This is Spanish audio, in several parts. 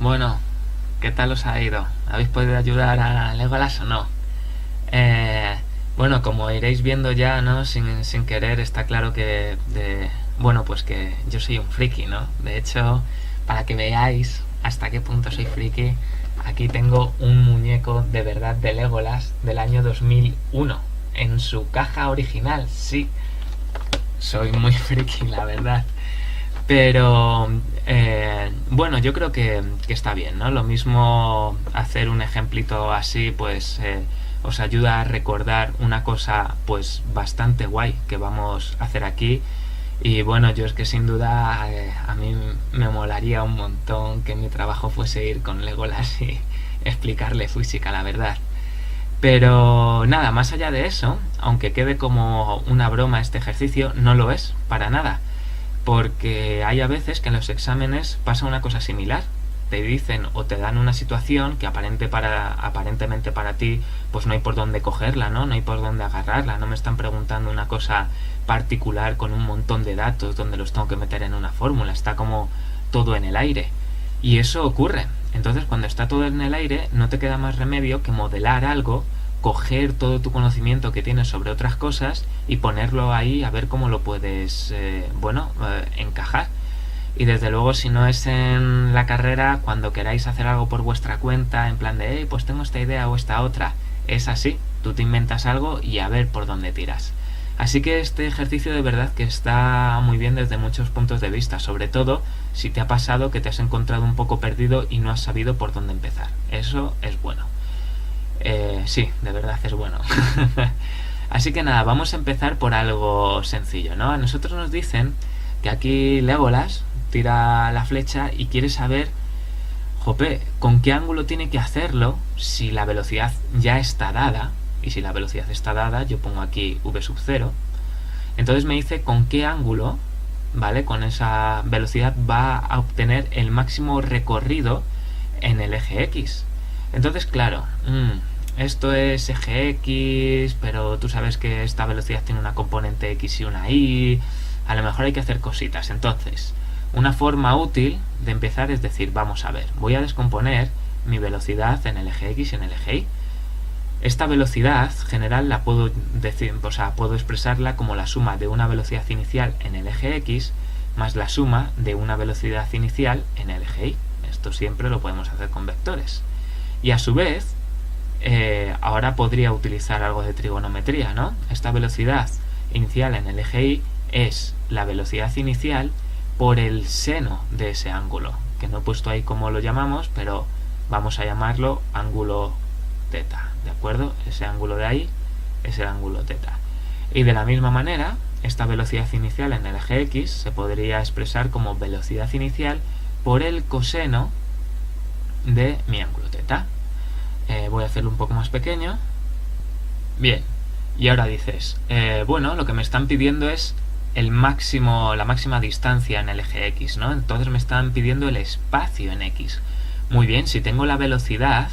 Bueno, ¿qué tal os ha ido? ¿Habéis podido ayudar a Legolas o no? Eh, bueno, como iréis viendo ya, ¿no? Sin querer, está claro bueno, pues que yo soy un friki, ¿no? De hecho, para que veáis hasta qué punto soy friki, aquí tengo un muñeco de verdad de Legolas del año 2001, en su caja original, sí. Soy muy friki, la verdad. Pero bueno, yo creo que está bien, ¿no? Lo mismo hacer un ejemplito así, pues os ayuda a recordar una cosa pues bastante guay que vamos a hacer aquí. Y bueno, yo es que sin duda a mí me molaría un montón que mi trabajo fuese ir con Legolas y explicarle física, la verdad. Pero nada, más allá de eso, aunque quede como una broma este ejercicio, no lo es, para nada. Porque hay a veces que en los exámenes pasa una cosa similar. Te dicen o te dan una situación que aparentemente para ti pues no hay por dónde cogerla, ¿no? No hay por dónde agarrarla. No me están preguntando una cosa particular con un montón de datos donde los tengo que meter en una fórmula. Está como todo en el aire. Y eso ocurre. Entonces, cuando está todo en el aire, no te queda más remedio que modelar algo, coger todo tu conocimiento que tienes sobre otras cosas y ponerlo ahí a ver cómo lo puedes, encajar. Y desde luego, si no es en la carrera, cuando queráis hacer algo por vuestra cuenta, en plan de, hey, pues tengo esta idea o esta otra, es así, tú te inventas algo y a ver por dónde tiras. Así que este ejercicio de verdad que está muy bien desde muchos puntos de vista, sobre todo si te ha pasado que te has encontrado un poco perdido y no has sabido por dónde empezar. Eso es bueno. Sí, de verdad es bueno. Así que nada, vamos a empezar por algo sencillo, ¿no? A nosotros nos dicen que aquí Legolas tira la flecha y quiere saber, jope, con qué ángulo tiene que hacerlo si la velocidad ya está dada. Y si la velocidad está dada, yo pongo aquí v sub 0. Entonces me dice con qué ángulo, ¿vale? Con esa velocidad va a obtener el máximo recorrido en el eje X. Entonces, claro, esto es eje X, pero tú sabes que esta velocidad tiene una componente X y una Y. A lo mejor hay que hacer cositas. Entonces, una forma útil de empezar es decir, vamos a ver, voy a descomponer mi velocidad en el eje X y en el eje Y. Esta velocidad general la puedo decir, o sea, puedo expresarla como la suma de una velocidad inicial en el eje X más la suma de una velocidad inicial en el eje Y. Esto siempre lo podemos hacer con vectores. Y a su vez, ahora podría utilizar algo de trigonometría, ¿no? Esta velocidad inicial en el eje Y es la velocidad inicial por el seno de ese ángulo, que no he puesto ahí como lo llamamos, pero vamos a llamarlo ángulo teta, ¿de acuerdo? Ese ángulo de ahí es el ángulo teta. Y de la misma manera, esta velocidad inicial en el eje X se podría expresar como velocidad inicial por el coseno de mi ángulo teta. Voy a hacerlo un poco más pequeño. Bien, y ahora dices, bueno, lo que me están pidiendo es la máxima distancia en el eje X, ¿no? Entonces me están pidiendo el espacio en X. Muy bien, si tengo la velocidad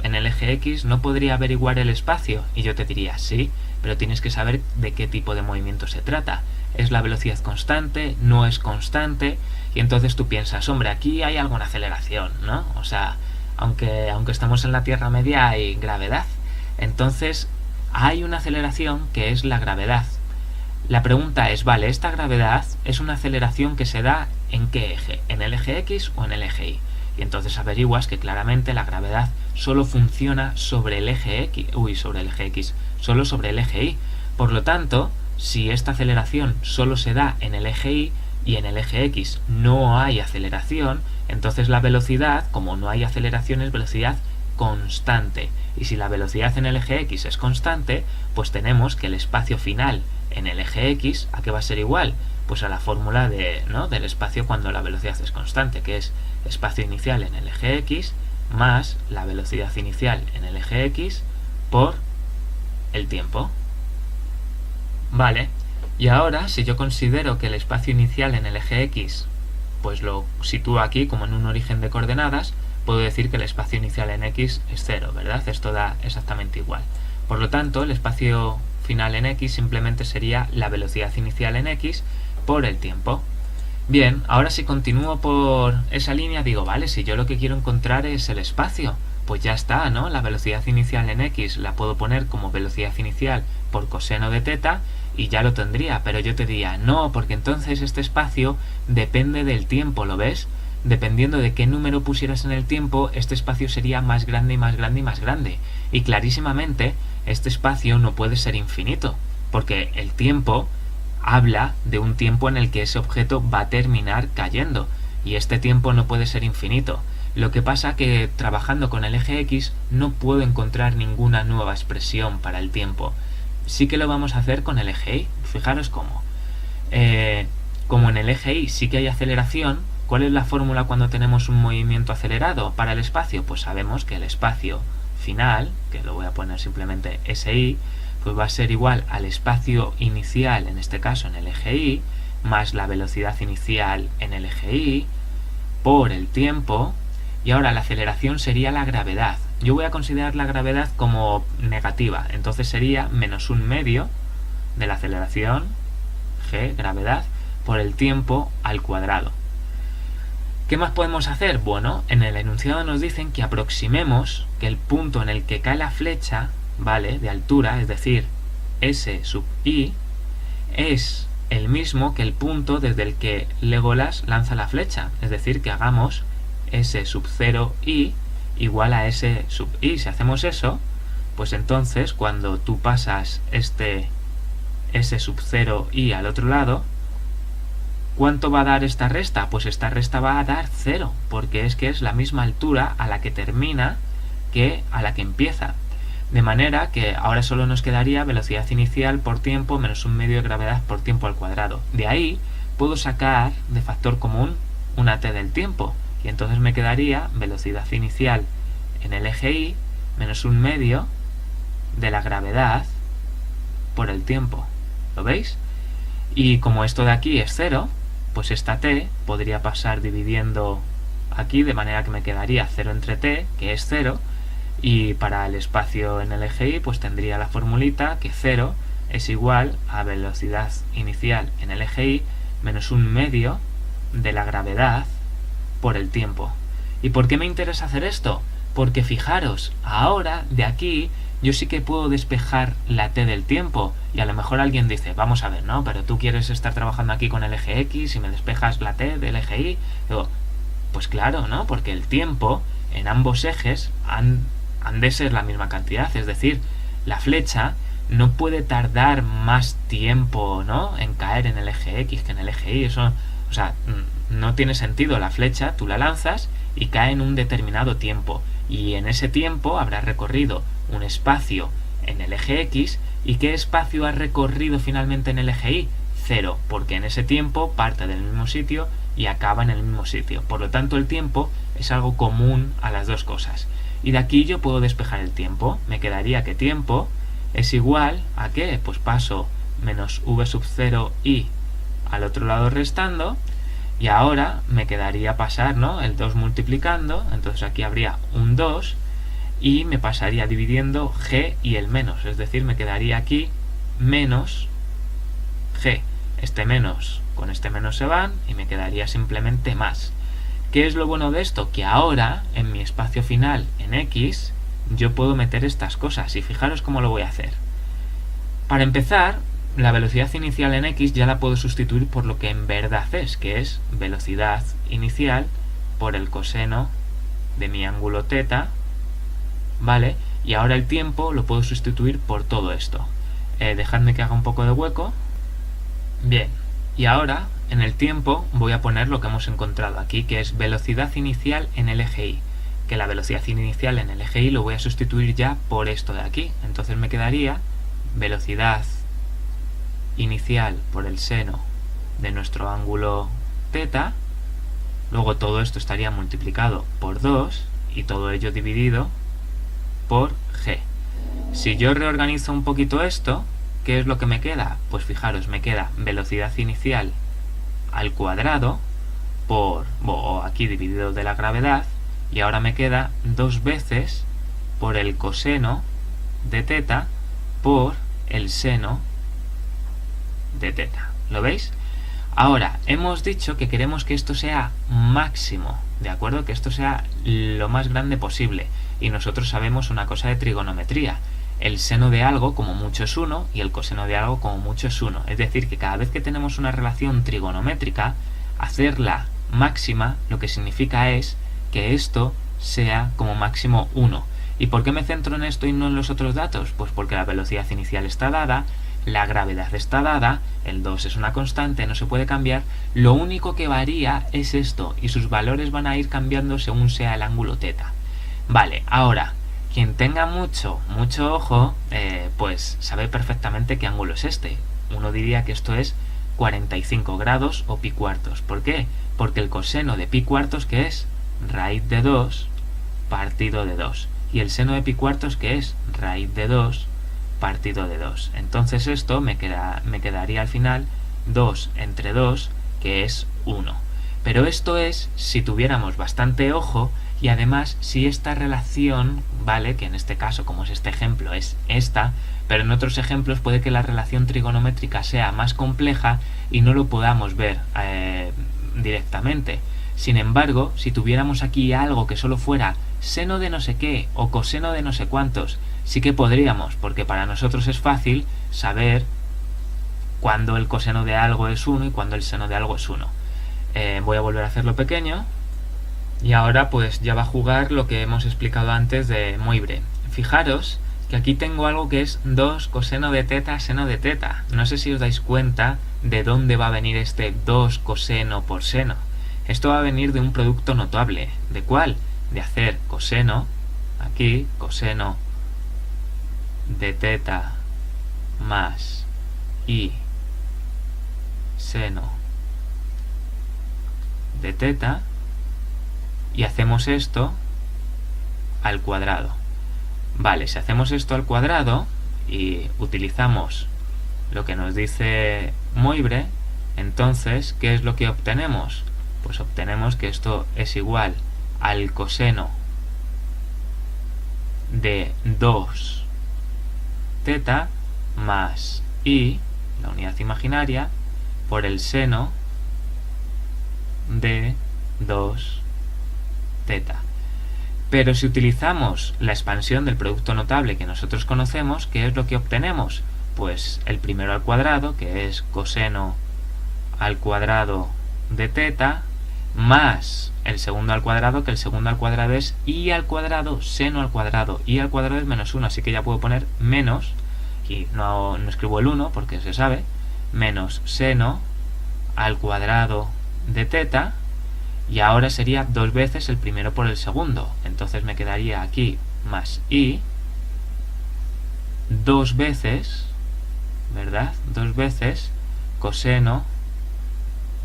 en el eje X, ¿no podría averiguar el espacio? Y yo te diría, sí, pero tienes que saber de qué tipo de movimiento se trata. ¿Es la velocidad constante? ¿No es constante? Y entonces tú piensas, hombre, aquí hay alguna aceleración, ¿no? O sea, aunque estamos en la Tierra Media hay gravedad. Entonces, hay una aceleración que es la gravedad. La pregunta es, vale, ¿esta gravedad es una aceleración que se da en qué eje? ¿En el eje X o en el eje Y? Y entonces averiguas que claramente la gravedad solo funciona sobre el eje X, solo sobre el eje Y. Por lo tanto, si esta aceleración solo se da en el eje Y y en el eje X no hay aceleración, entonces la velocidad, como no hay aceleración, es velocidad constante. Y si la velocidad en el eje X es constante, pues tenemos que el espacio final en el eje X, ¿a qué va a ser igual? Pues a la fórmula del espacio cuando la velocidad es constante, que es espacio inicial en el eje X más la velocidad inicial en el eje X por el tiempo. Vale, y ahora si yo considero que el espacio inicial en el eje X pues lo sitúo aquí como en un origen de coordenadas, puedo decir que el espacio inicial en X es 0, ¿verdad? Esto da exactamente igual. Por lo tanto, el espacio final en X simplemente sería la velocidad inicial en X por el tiempo. Bien, ahora si continúo por esa línea digo, vale, si yo lo que quiero encontrar es el espacio, pues ya está, ¿no? La velocidad inicial en x la puedo poner como velocidad inicial por coseno de teta y ya lo tendría, pero yo te diría, no, porque entonces este espacio depende del tiempo, ¿lo ves? Dependiendo de qué número pusieras en el tiempo, este espacio sería más grande y más grande y más grande. Y clarísimamente, este espacio no puede ser infinito, porque el tiempo habla de un tiempo en el que ese objeto va a terminar cayendo, y este tiempo no puede ser infinito. Lo que pasa que trabajando con el eje X no puedo encontrar ninguna nueva expresión para el tiempo. Sí que lo vamos a hacer con el eje Y. Fijaros cómo. Como en el eje Y sí que hay aceleración, ¿cuál es la fórmula cuando tenemos un movimiento acelerado para el espacio? Pues sabemos que el espacio final, que lo voy a poner simplemente SI, pues va a ser igual al espacio inicial, en este caso en el eje Y, más la velocidad inicial en el eje Y, por el tiempo, y ahora la aceleración sería la gravedad. Yo voy a considerar la gravedad como negativa, entonces sería menos un medio de la aceleración, g, gravedad, por el tiempo al cuadrado. ¿Qué más podemos hacer? Bueno, en el enunciado nos dicen que aproximemos que el punto en el que cae la flecha, ¿vale?, de altura, es decir, S sub I, es el mismo que el punto desde el que Legolas lanza la flecha, es decir, que hagamos S sub 0 I igual a S sub I. Si hacemos eso, pues entonces cuando tú pasas este S sub 0 I al otro lado, ¿cuánto va a dar esta resta? Pues esta resta va a dar 0, porque es que es la misma altura a la que termina que a la que empieza. De manera que ahora solo nos quedaría velocidad inicial por tiempo menos un medio de gravedad por tiempo al cuadrado. De ahí puedo sacar de factor común una t del tiempo, y entonces me quedaría velocidad inicial en el eje Y menos un medio de la gravedad por el tiempo. ¿Lo veis? Y como esto de aquí es 0, pues esta t podría pasar dividiendo aquí, de manera que me quedaría 0 entre t, que es 0, y para el espacio en el eje Y pues tendría la formulita que 0 es igual a velocidad inicial en el eje Y menos un medio de la gravedad por el tiempo. ¿Y por qué me interesa hacer esto? Porque fijaros, ahora de aquí yo sí que puedo despejar la t del tiempo, y a lo mejor alguien dice, vamos a ver, ¿no? Pero tú quieres estar trabajando aquí con el eje X y me despejas la t del eje Y. Digo, pues claro, ¿no? Porque el tiempo en ambos ejes han de ser la misma cantidad, es decir, la flecha no puede tardar más tiempo, ¿no?, en caer en el eje X que en el eje Y. Eso, o sea, no tiene sentido. La flecha tú la lanzas y cae en un determinado tiempo, y en ese tiempo habrá recorrido un espacio en el eje X. ¿Y qué espacio ha recorrido finalmente en el eje Y? 0, porque en ese tiempo parte del mismo sitio y acaba en el mismo sitio. Por lo tanto, el tiempo es algo común a las dos cosas. Y de aquí yo puedo despejar el tiempo. Me quedaría que tiempo es igual a ¿qué? Pues paso menos v sub 0 i al otro lado restando, y ahora me quedaría pasar, ¿no?, el 2 multiplicando, entonces aquí habría un 2, y me pasaría dividiendo g y el menos, es decir, me quedaría aquí menos g. Este menos con este menos se van y me quedaría simplemente más. ¿Qué es lo bueno de esto? Que ahora, en mi espacio final en X, yo puedo meter estas cosas, y fijaros cómo lo voy a hacer. Para empezar, la velocidad inicial en X ya la puedo sustituir por lo que en verdad es, que es velocidad inicial por el coseno de mi ángulo θ, ¿vale? Y ahora el tiempo lo puedo sustituir por todo esto. Dejadme que haga un poco de hueco. Bien, y ahora en el tiempo voy a poner lo que hemos encontrado aquí, que es velocidad inicial en el eje Y, que la velocidad inicial en el eje Y lo voy a sustituir ya por esto de aquí. Entonces me quedaría velocidad inicial por el seno de nuestro ángulo θ, luego todo esto estaría multiplicado por 2 y todo ello dividido por g. Si yo reorganizo un poquito esto, ¿qué es lo que me queda? Pues fijaros, me queda velocidad inicial al cuadrado por, o aquí dividido de la gravedad, y ahora me queda 2 veces por el coseno de θ por el seno de θ. ¿Lo veis? Ahora, hemos dicho que queremos que esto sea máximo, ¿de acuerdo? Que esto sea lo más grande posible. Y nosotros sabemos una cosa de trigonometría. El seno de algo como mucho es 1 y el coseno de algo como mucho es 1. Es decir, que cada vez que tenemos una relación trigonométrica, hacerla máxima lo que significa es que esto sea como máximo 1. ¿Y por qué me centro en esto y no en los otros datos? Pues porque la velocidad inicial está dada, la gravedad está dada, el 2 es una constante, no se puede cambiar, lo único que varía es esto y sus valores van a ir cambiando según sea el ángulo θ. Vale, ahora, quien tenga mucho ojo, pues sabe perfectamente qué ángulo es este. Uno diría que esto es 45 grados o pi cuartos. ¿Por qué? Porque el coseno de pi cuartos, ¿qué es? Raíz de 2 partido de 2. Y el seno de pi cuartos, ¿qué es? Raíz de 2 partido de 2. Entonces esto me quedaría al final 2 entre 2, que es 1. Pero esto es si tuviéramos bastante ojo y además si esta relación, ¿vale? Que en este caso, como es este ejemplo, es esta, pero en otros ejemplos puede que la relación trigonométrica sea más compleja y no lo podamos ver directamente. Sin embargo, si tuviéramos aquí algo que solo fuera seno de no sé qué o coseno de no sé cuántos, sí que podríamos, porque para nosotros es fácil saber cuándo el coseno de algo es 1 y cuándo el seno de algo es 1. Voy a volver a hacerlo pequeño y ahora pues ya va a jugar lo que hemos explicado antes de Moivre. Fijaros que aquí tengo algo que es 2 coseno de θ seno de θ. No sé si os dais cuenta de dónde va a venir este 2 coseno por seno. Esto va a venir de un producto notable. ¿De cuál? De hacer coseno, aquí, coseno de θ más y seno de θ, y hacemos esto al cuadrado. Vale, si hacemos esto al cuadrado y utilizamos lo que nos dice Moivre, entonces, ¿qué es lo que obtenemos? Pues obtenemos que esto es igual al coseno de 2 θ más i, la unidad imaginaria, por el seno de 2 θ. Pero si utilizamos la expansión del producto notable que nosotros conocemos, ¿qué es lo que obtenemos? Pues el primero al cuadrado, que es coseno al cuadrado de θ, más el segundo al cuadrado, que el segundo al cuadrado es i al cuadrado, seno al cuadrado. I al cuadrado es menos 1, así que ya puedo poner menos, y no escribo el 1 porque se sabe, menos seno al cuadrado de θ, y ahora sería 2 veces el primero por el segundo. Entonces me quedaría aquí más i, 2 veces, ¿verdad? 2 veces coseno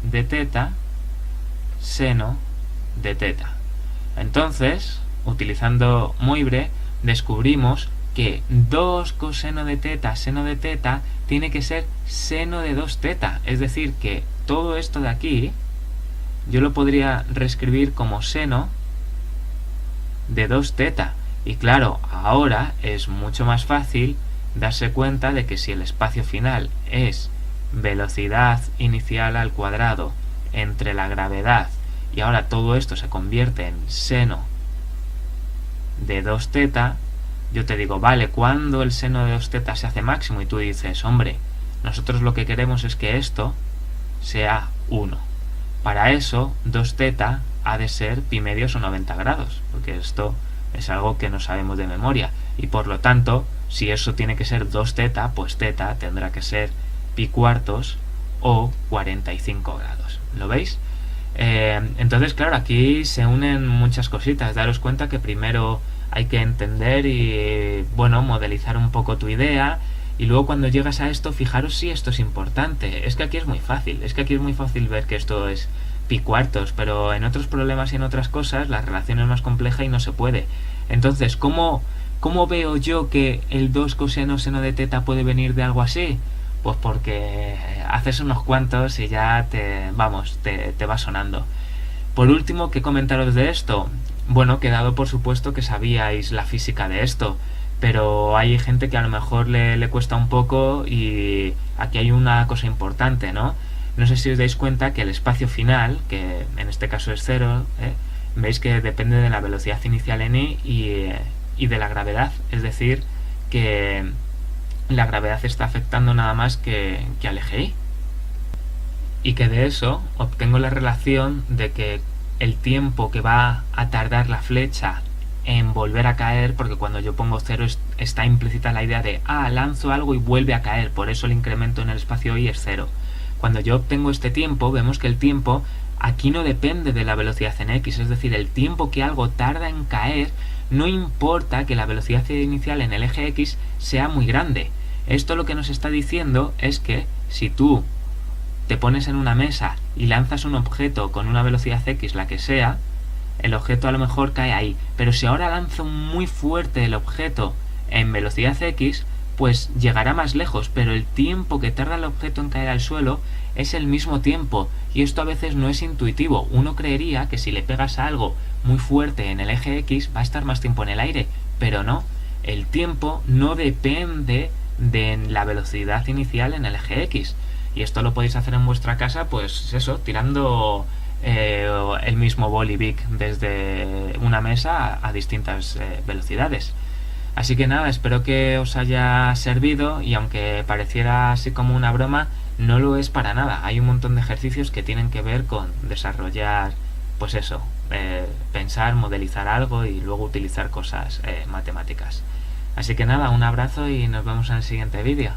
de θ seno de θ. Entonces, utilizando Moivre, descubrimos que 2 coseno de θ seno de θ tiene que ser seno de 2θ. Es decir, que todo esto de aquí yo lo podría reescribir como seno de 2θ. Y claro, ahora es mucho más fácil darse cuenta de que si el espacio final es velocidad inicial al cuadrado entre la gravedad y ahora todo esto se convierte en seno de 2θ, yo te digo, vale, ¿cuándo el seno de 2θ se hace máximo? Y tú dices, hombre, nosotros lo que queremos es que esto sea 1. Para eso, 2θ ha de ser pi medios o 90 grados, porque esto es algo que no sabemos de memoria. Y por lo tanto, si eso tiene que ser 2θ, pues θ tendrá que ser pi cuartos o 45 grados. ¿Lo veis? Entonces, claro, aquí se unen muchas cositas. Daros cuenta que primero hay que entender y, bueno, modelizar un poco tu idea. Y luego cuando llegas a esto, fijaros si esto es importante. Es que aquí es muy fácil. Es que aquí es muy fácil ver que esto es pi cuartos. Pero en otros problemas y en otras cosas, la relación es más compleja y no se puede. Entonces, ¿cómo veo yo que el 2 coseno seno de θ puede venir de algo así? Pues porque haces unos cuantos y ya te va sonando. Por último, ¿qué comentaros de esto? Bueno, que dado por supuesto que sabíais la física de esto, pero hay gente que a lo mejor le cuesta un poco y aquí hay una cosa importante, ¿no? no sé si os dais cuenta que el espacio final, que en este caso es 0, veis que depende de la velocidad inicial en i y de la gravedad, es decir, que la gravedad está afectando nada más que al eje y. Y que de eso obtengo la relación de que el tiempo que va a tardar la flecha en volver a caer, porque cuando yo pongo 0 está implícita la idea de lanzo algo y vuelve a caer, por eso el incremento en el espacio y es 0. Cuando yo obtengo este tiempo, vemos que el tiempo aquí no depende de la velocidad en x, es decir, el tiempo que algo tarda en caer no importa que la velocidad inicial en el eje x sea muy grande. Esto lo que nos está diciendo es que si tú te pones en una mesa y lanzas un objeto con una velocidad x, la que sea, el objeto a lo mejor cae ahí. Pero si ahora lanzo muy fuerte el objeto en velocidad x, pues llegará más lejos, pero el tiempo que tarda el objeto en caer al suelo es el mismo tiempo, y esto a veces no es intuitivo. Uno creería que si le pegas a algo muy fuerte en el eje x va a estar más tiempo en el aire, pero no. El tiempo no depende de la velocidad inicial en el eje x. Y esto lo podéis hacer en vuestra casa, pues eso, tirando el mismo bolivic desde una mesa a distintas velocidades. Así que nada, espero que os haya servido, y aunque pareciera así como una broma, no lo es para nada. Hay un montón de ejercicios que tienen que ver con desarrollar, pues eso, pensar, modelizar algo y luego utilizar cosas matemáticas. Así que nada, un abrazo y nos vemos en el siguiente vídeo.